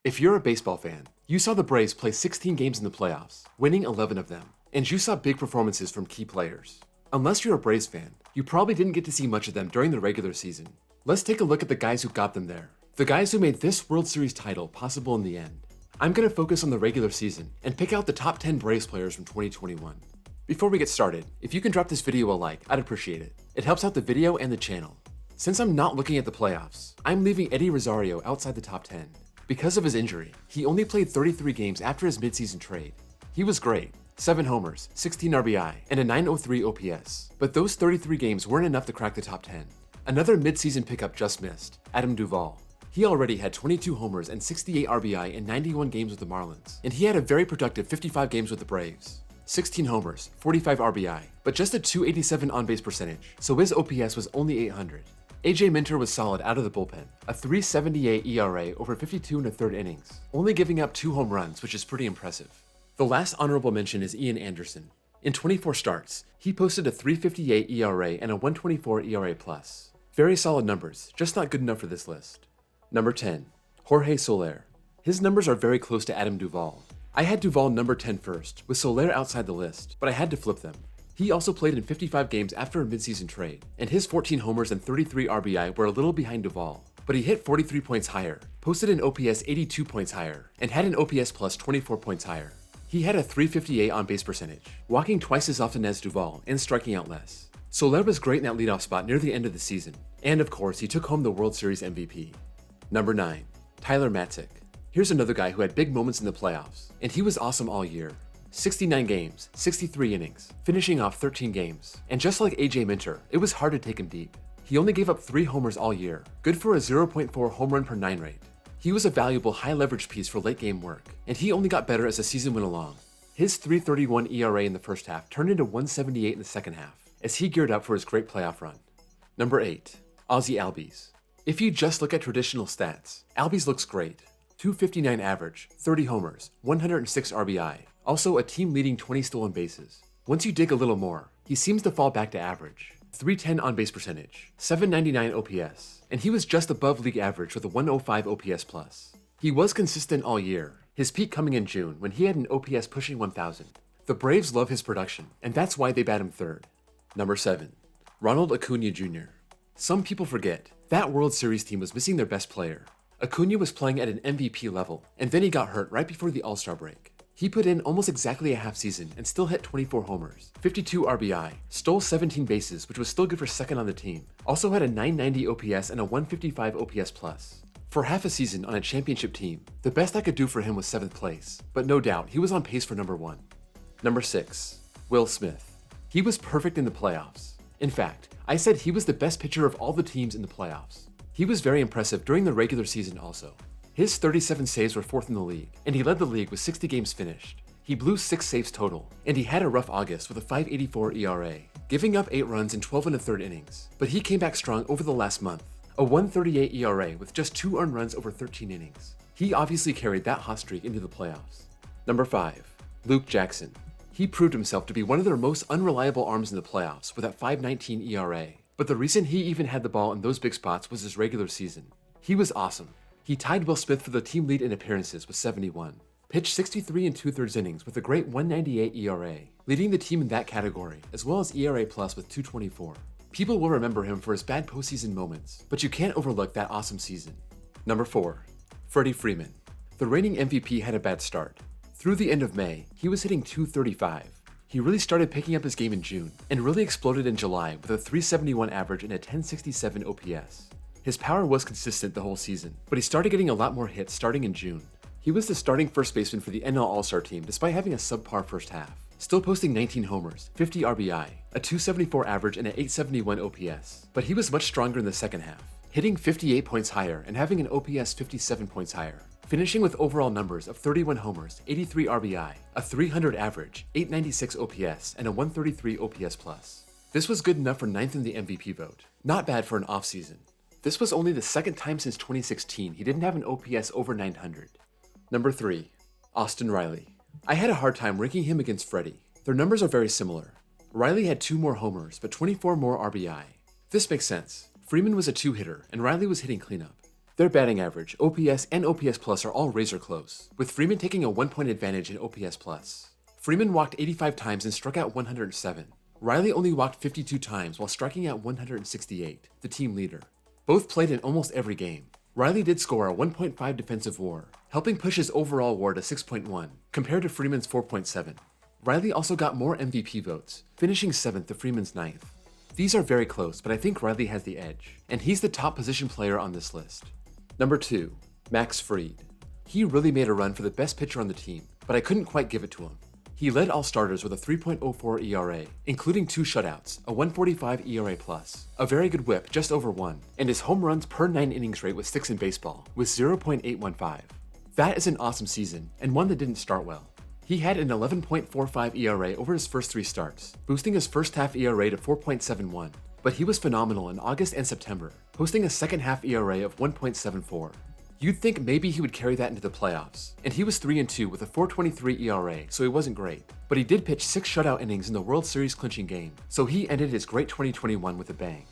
If you're a baseball fan, you saw the Braves play 16 games in the playoffs, winning 11 of them, and you saw big performances from key players. Unless you're a Braves fan, you probably didn't get to see much of them during the regular season. Let's take a look at the guys who got them there. The guys who made this World Series title possible in the end. I'm going to focus on the regular season and pick out the top 10 Braves players from 2021. Before we get started, if you can drop this video a like, I'd appreciate it. It helps out the video and the channel. Since I'm not looking at the playoffs, I'm leaving Eddie Rosario outside the top 10. Because of his injury, he only played 33 games after his midseason trade. He was great, 7 homers, 16 RBI, and a .903 OPS, but those 33 games weren't enough to crack the top 10. Another midseason pickup just missed, Adam Duvall. He already had 22 homers and 68 RBI in 91 games with the Marlins, and he had a very productive 55 games with the Braves. 16 homers, 45 RBI, but just a .287 on-base percentage, so his OPS was only 800. AJ Minter was solid out of the bullpen, a .378 ERA over 52 1/3 innings, only giving up 2 home runs, which is pretty impressive. The last honorable mention is Ian Anderson. In 24 starts, he posted a .358 ERA and a .124 ERA+. Very solid numbers, just not good enough for this list. Number 10, Jorge Solis. His numbers are very close to Adam Duvall. I had Duvall number 10 first, with Solis outside the list, but I had to flip them. He also played in 55 games after a midseason trade, and his 14 homers and 33 RBI were a little behind Duvall, but he hit 43 points higher, posted an OPS 82 points higher, and had an OPS plus 24 points higher. He had a .358 on-base percentage, walking twice as often as Duvall and striking out less. Solis was great in that leadoff spot near the end of the season, and of course he took home the World Series MVP. Number 9, Tylermatic. Here's another guy who had big moments in the playoffs, and he was awesome all year. 69 games, 63 innings, finishing off 13 games. And just like AJ Minter, it was hard to take him deep. He only gave up 3 homers all year, good for a 0.4 home run per 9 rate. He was a valuable high leverage piece for late game work, and he only got better as the season went along. His .331 ERA in the first half turned into .178 in the second half, as he geared up for his great playoff run. Number 8, Ozzie Albies. If you just look at traditional stats, Albies looks great. .259 average, 30 homers, 106 RBI. Also a team-leading 20 stolen bases. Once you dig a little more, he seems to fall back to average. .310 on-base percentage, .799 OPS, and he was just above league average with a .105 OPS+. He was consistent all year, his peak coming in June when he had an OPS pushing 1,000. The Braves love his production, and that's why they bat him third. Number 7, Ronald Acuna Jr. Some people forget, that World Series team was missing their best player. Acuna was playing at an MVP level, and then he got hurt right before the All-Star break. He put in almost exactly a half season and still hit 24 homers, 52 RBI, stole 17 bases, which was still good for second on the team. Also had a .990 OPS and a .155 OPS+. For half a season on a championship team, the best I could do for him was 7th place, but no doubt he was on pace for number 1. Number 6, Will Smith. He was perfect in the playoffs. In fact, I said he was the best pitcher of all the teams in the playoffs. He was very impressive during the regular season also. His 37 saves were 4th in the league, and he led the league with 60 games finished. He blew 6 saves total, and he had a rough August with a .584 ERA, giving up 8 runs in 12 1/3 innings. But he came back strong over the last month, a .138 ERA with just 2 earned runs over 13 innings. He obviously carried that hot streak into the playoffs. Number 5, Luke Jackson. He proved himself to be one of their most unreliable arms in the playoffs with that .519 ERA. But the reason he even had the ball in those big spots was his regular season. He was awesome. He tied Will Smith for the team lead in appearances with 71. Pitched 63 2/3 innings with a great .198 ERA, leading the team in that category, as well as ERA plus with .224. People will remember him for his bad postseason moments, but you can't overlook that awesome season. Number 4, Freddie Freeman. The reigning MVP had a bad start. Through the end of May, he was hitting .235. He really started picking up his game in June, and really exploded in July with a .371 average and a .1067 OPS. His power was consistent the whole season, but he started getting a lot more hits starting in June. He was the starting first baseman for the NL All-Star team despite having a subpar first half, still posting 19 homers, 50 RBI, a .274 average and an .871 OPS. But he was much stronger in the second half, hitting 58 points higher and having an OPS 57 points higher, finishing with overall numbers of 31 homers, 83 RBI, a .300 average, .896 OPS, and a .133 OPS+. This was good enough for 9th in the MVP vote. Not bad for an offseason. This was only the second time since 2016 he didn't have an OPS over 900. Number 3, Austin Riley. I had a hard time ranking him against Freddie. Their numbers are very similar. Riley had 2 more homers, but 24 more RBI. This makes sense. Freeman was a 2-hitter, and Riley was hitting cleanup. Their batting average, OPS, and OPS Plus are all razor close, with Freeman taking a 1-point advantage in OPS Plus. Freeman walked 85 times and struck out 107. Riley only walked 52 times while striking out 168, the team leader. Both played in almost every game. Riley did score a 1.5 defensive WAR, helping push his overall WAR to 6.1, compared to Freeman's 4.7. Riley also got more MVP votes, finishing 7th to Freeman's 9th. These are very close, but I think Riley has the edge, and he's the top position player on this list. Number 2, Max Fried. He really made a run for the best pitcher on the team, but I couldn't quite give it to him. He led all starters with a 3.04 ERA, including 2 shutouts, a 1.45 ERA+, a very good whip just over 1, and his home runs per 9 innings rate was 6th in baseball, with 0.815. That is an awesome season, and one that didn't start well. He had an 11.45 ERA over his first 3 starts, boosting his first half ERA to 4.71, but he was phenomenal in August and September, posting a second half ERA of 1.74. You'd think maybe he would carry that into the playoffs, and he was 3-2 with a 4.23 ERA, so he wasn't great. But he did pitch 6 shutout innings in the World Series clinching game, so he ended his great 2021 with a bang.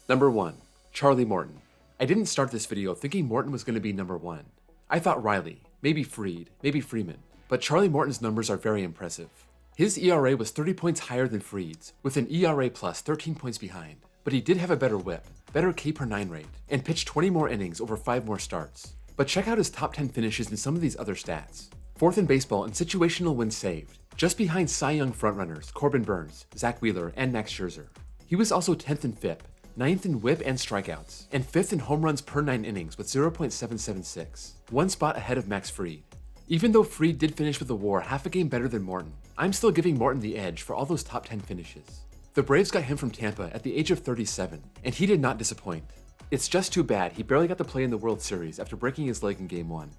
Number 1, Charlie Morton. I didn't start this video thinking Morton was going to be number 1. I thought Riley, maybe Fried, maybe Freeman, but Charlie Morton's numbers are very impressive. His ERA was 30 points higher than Fried's, with an ERA plus 13 points behind, but he did have a better whip, better K per 9 rate, and pitched 20 more innings over 5 more starts. But check out his top 10 finishes in some of these other stats. 4th in baseball in situational wins saved, just behind Cy Young frontrunners Corbin Burns, Zach Wheeler, and Max Scherzer. He was also 10th in FIP, 9th in whip and strikeouts, and 5th in home runs per 9 innings with 0.776, one spot ahead of Max Fried. Even though Fried did finish with a WAR half a game better than Morton, I'm still giving Morton the edge for all those top 10 finishes. The Braves got him from Tampa at the age of 37, and he did not disappoint. It's just too bad he barely got to play in the World Series after breaking his leg in Game 1.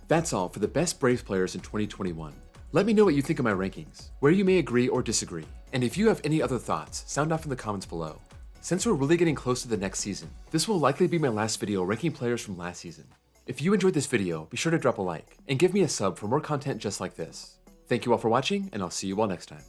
That's all for the best Braves players in 2021. Let me know what you think of my rankings, where you may agree or disagree, and if you have any other thoughts, sound off in the comments below. Since we're really getting close to the next season, this will likely be my last video ranking players from last season. If you enjoyed this video, be sure to drop a like, and give me a sub for more content just like this. Thank you all for watching, and I'll see you all next time.